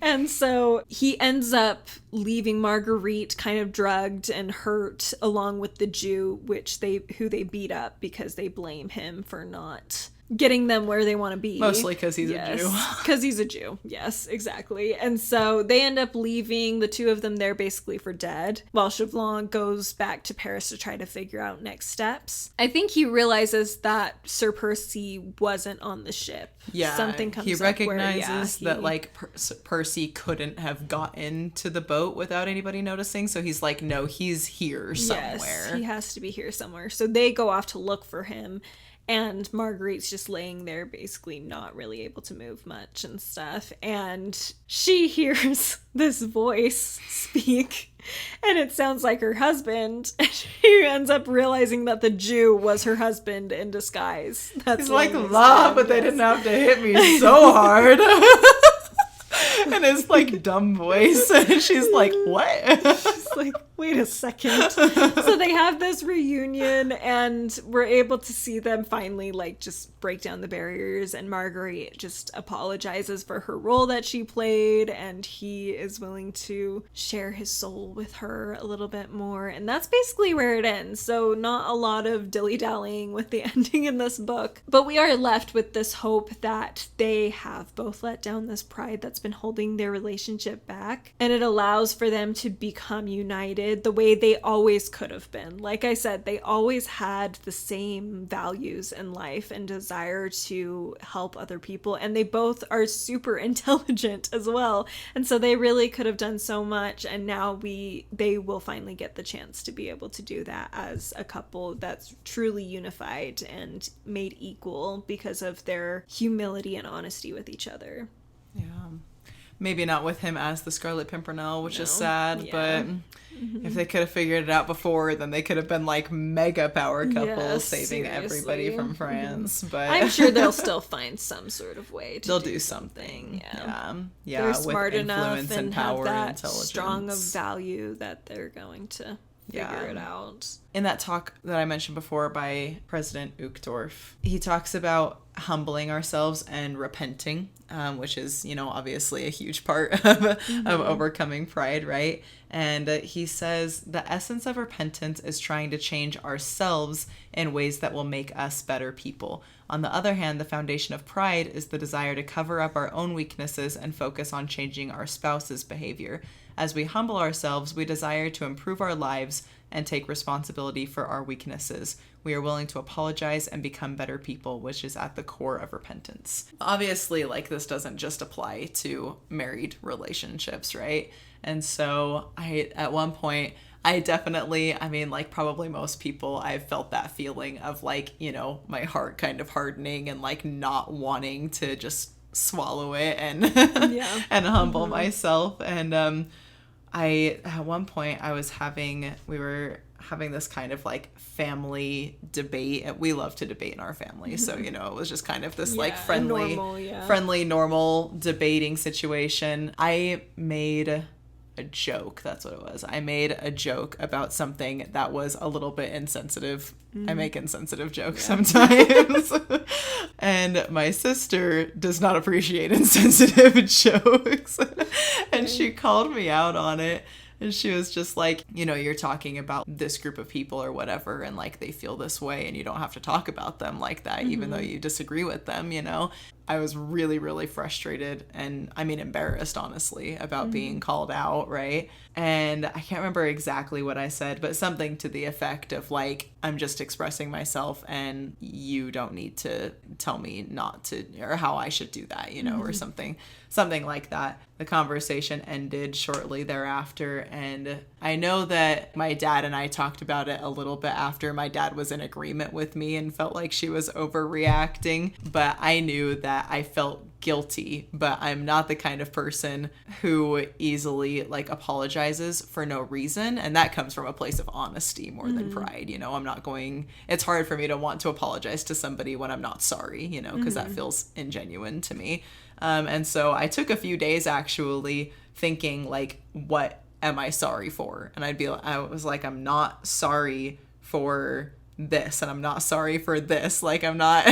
And so he ends up leaving Marguerite kind of drugged and hurt along with the Jew, who they beat up because they blame him for not getting them where they want to be. Mostly because he's a Jew. Because he's a Jew. Yes, exactly. And so they end up leaving the two of them there basically for dead, while Chevlon goes back to Paris to try to figure out next steps. I think he realizes that Sir Percy wasn't on the ship. Yeah, something comes he up recognizes that like Percy couldn't have gotten to the boat without anybody noticing, so he's like, no, he's here somewhere. Yes, he has to be here somewhere. So they go off to look for him. And Marguerite's just laying there, basically not really able to move much and stuff. And she hears this voice speak, and it sounds like her husband. And she ends up realizing that the Jew was her husband in disguise. He's like, la, but they didn't have to hit me so hard. And his like dumb voice, and she's like, what? She's like, wait a second. So they have this reunion, and we're able to see them finally like just break down the barriers, and Marguerite just apologizes for her role that she played, and he is willing to share his soul with her a little bit more, and that's basically where it ends. So not a lot of dilly-dallying with the ending in this book, but we are left with this hope that they have both let down this pride that's been holding their relationship back, and it allows for them to become united the way they always could have been. Like I said, they always had the same values in life and desire to help other people, and they both are super intelligent as well, and so they really could have done so much, and now they will finally get the chance to be able to do that as a couple that's truly unified and made equal because of their humility and honesty with each other. Yeah. Maybe not with him as the Scarlet Pimpernel, which is sad, but if they could have figured it out before, then they could have been like mega power couple saving everybody from France. But I'm sure they'll still find some sort of way to do something. Yeah. They're smart enough and power have that intelligence. strong of value that they're going to figure it out. In that talk that I mentioned before by President Uchtdorf, he talks about humbling ourselves and repenting, which is, obviously a huge part of overcoming pride, right? And he says the essence of repentance is trying to change ourselves in ways that will make us better people. On the other hand, the foundation of pride is the desire to cover up our own weaknesses and focus on changing our spouse's behavior. As we humble ourselves, we desire to improve our lives and take responsibility for our weaknesses. We are willing to apologize and become better people, which is at the core of repentance. Obviously, like, this doesn't just apply to married relationships, right? And so at one point, I definitely, like probably most people, I've felt that feeling of like, my heart kind of hardening and like not wanting to just swallow it and and humble myself. And at one point we were having this kind of like family debate. We love to debate in our family. So, it was just kind of this like friendly, normal debating situation. I made a joke. That's what it was. I made a joke about something that was a little bit insensitive. I make insensitive jokes sometimes. And my sister does not appreciate insensitive jokes. And she called me out on it. And she was just like, you're talking about this group of people or whatever, and like they feel this way, and you don't have to talk about them like that, even though you disagree with them, I was really, really frustrated and embarrassed, honestly, about being called out, right? And I can't remember exactly what I said, but something to the effect of like, I'm just expressing myself and you don't need to tell me not to, or how I should do that, or something like that. The conversation ended shortly thereafter, and I know that my dad and I talked about it a little bit after. My dad was in agreement with me and felt like she was overreacting, but I knew that that I felt guilty, but I'm not the kind of person who easily like apologizes for no reason. And that comes from a place of honesty more than pride. You know, it's hard for me to want to apologize to somebody when I'm not sorry, you know, because that feels ingenuine to me. And so I took a few days actually thinking like, what am I sorry for? And I was like, I'm not sorry for this, and I'm not sorry for this. Like, I'm not,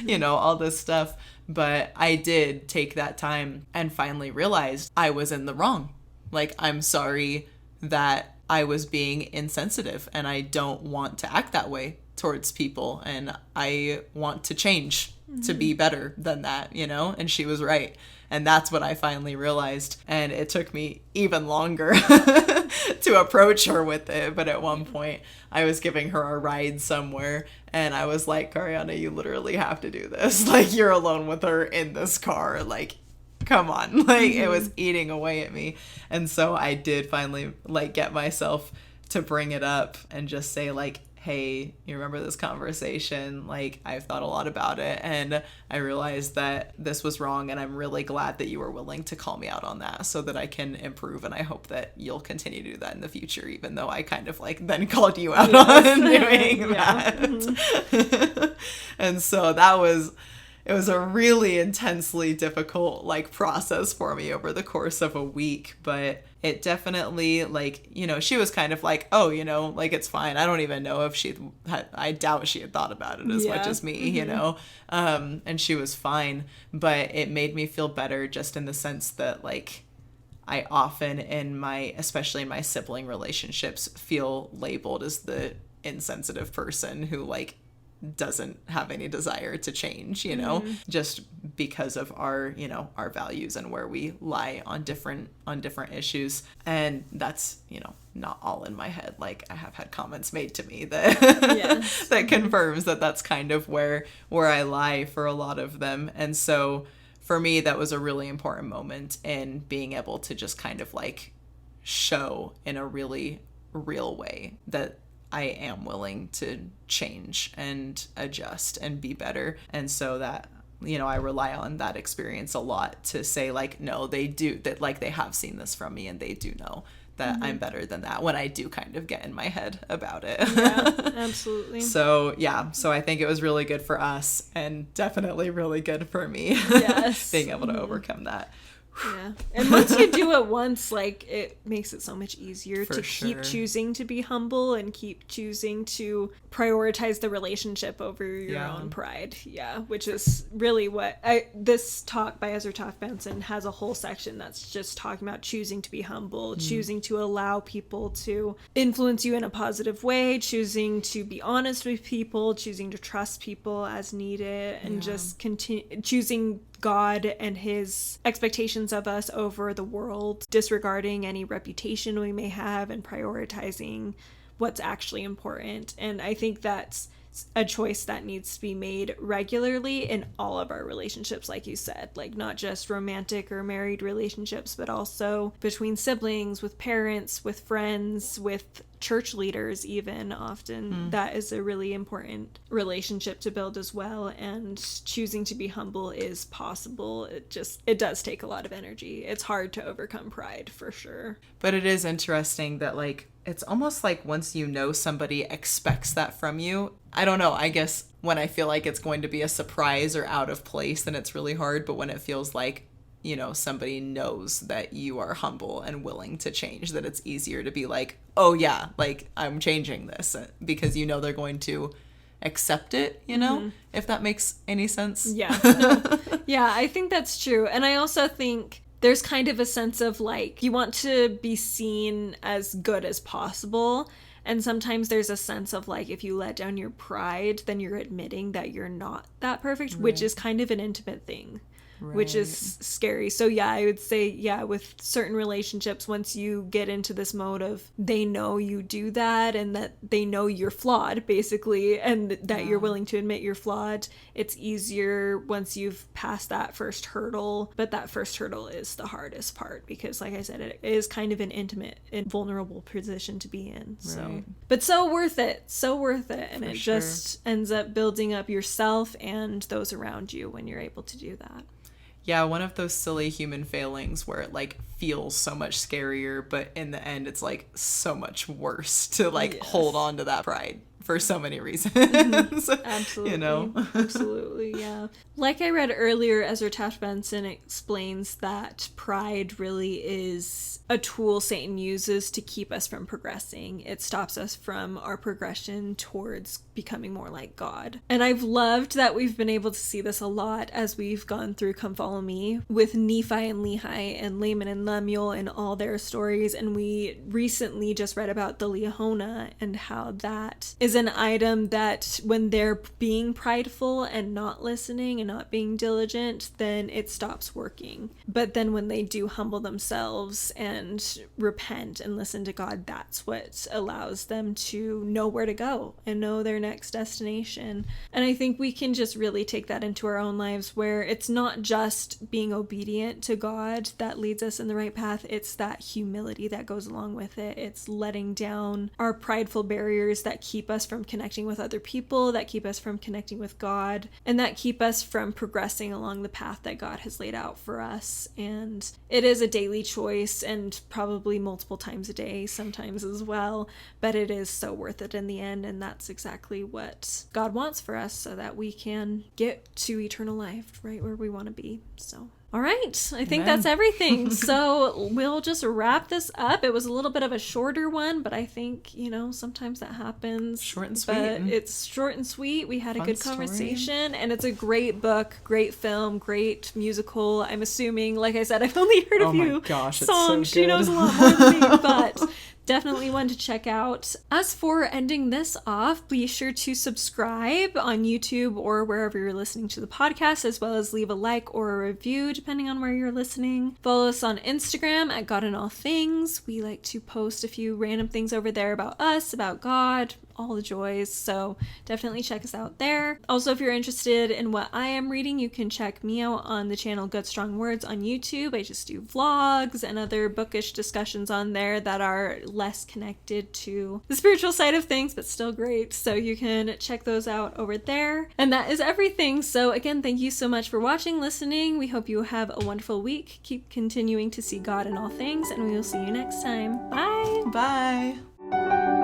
you know, all this stuff. But I did take that time and finally realized I was in the wrong. Like, I'm sorry that I was being insensitive, and I don't want to act that way towards people, and I want to change to be better than that, you know? And she was right. And that's what I finally realized. And it took me even longer to approach her with it. But at one point, I was giving her a ride somewhere. And I was like, Cariana, you literally have to do this. Like, you're alone with her in this car. Like, come on. Like, it was eating away at me. And so I did finally, like, get myself to bring it up and just say, like, hey, you remember this conversation? Like, I've thought a lot about it, and I realized that this was wrong, and I'm really glad that you were willing to call me out on that so that I can improve, and I hope that you'll continue to do that in the future, even though I kind of, like, then called you out on doing that. And so it was a really intensely difficult, like, process for me over the course of a week, but it definitely, like, you know, she was kind of like, oh, you know, like, it's fine. I don't even know if I doubt she had thought about it as much as me, you know, and she was fine, but it made me feel better just in the sense that, like, I often especially in my sibling relationships, feel labeled as the insensitive person who, like, doesn't have any desire to change, you know, just because of our, you know, our values and where we lie on different issues. And that's, you know, not all in my head. Like, I have had comments made to me that that confirms that that's kind of where I lie for a lot of them. And so for me, that was a really important moment in being able to just kind of like show in a really real way that I am willing to change and adjust and be better. And so that, you know, I rely on that experience a lot to say, like, no, they do, that, like, they have seen this from me and they do know that I'm better than that when I do kind of get in my head about it. Yeah, absolutely. So I think it was really good for us and definitely really good for me. Yes. Being able to overcome that. Yeah. And once you do it once, like, it makes it so much easier to keep choosing to be humble and keep choosing to prioritize the relationship over your own pride. Yeah. Which is really what this talk by Ezra Taft Benson has a whole section that's just talking about choosing to be humble, choosing to allow people to influence you in a positive way, choosing to be honest with people, choosing to trust people as needed, and just choosing God and his expectations of us over the world, disregarding any reputation we may have and prioritizing what's actually important. And I think that's a choice that needs to be made regularly in all of our relationships, like you said, like not just romantic or married relationships, but also between siblings, with parents, with friends, with church leaders even. Often that is a really important relationship to build as well. And choosing to be humble is possible. It does take a lot of energy. It's hard to overcome pride, for sure. But it is interesting that, like, it's almost like once you know somebody expects that from you, I don't know, I guess when I feel like it's going to be a surprise or out of place, then it's really hard. But when it feels like, you know, somebody knows that you are humble and willing to change, that it's easier to be like, oh yeah, like, I'm changing this, because you know they're going to accept it, you know, if that makes any sense. Yeah. No. Yeah, I think that's true. And I also think there's kind of a sense of, like, you want to be seen as good as possible. And sometimes there's a sense of, like, if you let down your pride, then you're admitting that you're not that perfect, which is kind of an intimate thing. which is scary. So yeah, I would say, yeah, with certain relationships, once you get into this mode of they know you do that and that they know you're flawed, basically, and that you're willing to admit you're flawed, it's easier once you've passed that first hurdle. But that first hurdle is the hardest part because, like I said, it is kind of an intimate and vulnerable position to be in. So, but so worth it. So worth it. And it just ends up building up yourself and those around you when you're able to do that. Yeah, one of those silly human failings where it like feels so much scarier, but in the end it's like so much worse to like hold on to that pride for so many reasons. Absolutely. You know? Absolutely, yeah. Like I read earlier, Ezra Taft Benson explains that pride really is a tool Satan uses to keep us from progressing. It stops us from our progression towards becoming more like God. And I've loved that we've been able to see this a lot as we've gone through Come Follow Me with Nephi and Lehi and Laman and Lemuel and all their stories. And we recently just read about the Liahona and how that is an item that when they're being prideful and not listening and not being diligent, then it stops working. But then when they do humble themselves and repent and listen to God, that's what allows them to know where to go and know their next destination. And I think we can just really take that into our own lives, where it's not just being obedient to God that leads us in the right path, it's that humility that goes along with it. It's letting down our prideful barriers that keep us from connecting with other people, that keep us from connecting with God, and that keep us from progressing along the path that God has laid out for us. And it is a daily choice, and probably multiple times a day sometimes as well, but it is so worth it in the end. And that's exactly what God wants for us, so that we can get to eternal life right where we want to be. So all right, I think that's everything. So we'll just wrap this up. It was a little bit of a shorter one, but I think, you know, sometimes that happens. Short and sweet. But it's short and sweet. We had a good conversation, and it's a great book, great film, great musical. I'm assuming, like I said, I've only heard a few songs. She knows a lot more than me, but definitely one to check out. As for ending this off, be sure to subscribe on YouTube or wherever you're listening to the podcast, as well as leave a like or a review, depending on where you're listening. Follow us on Instagram at God in All Things. We like to post a few random things over there about us, about God, all the joys, so definitely check us out there. Also, if you're interested in what I am reading, you can check me out on the channel Good Strong Words on YouTube. I just do vlogs and other bookish discussions on there that are less connected to the spiritual side of things, but still great, so you can check those out over there. And that is everything. So again, thank you so much for watching, listening. We hope you have a wonderful week. Keep continuing to see God in all things, and we will see you next time. Bye! Bye!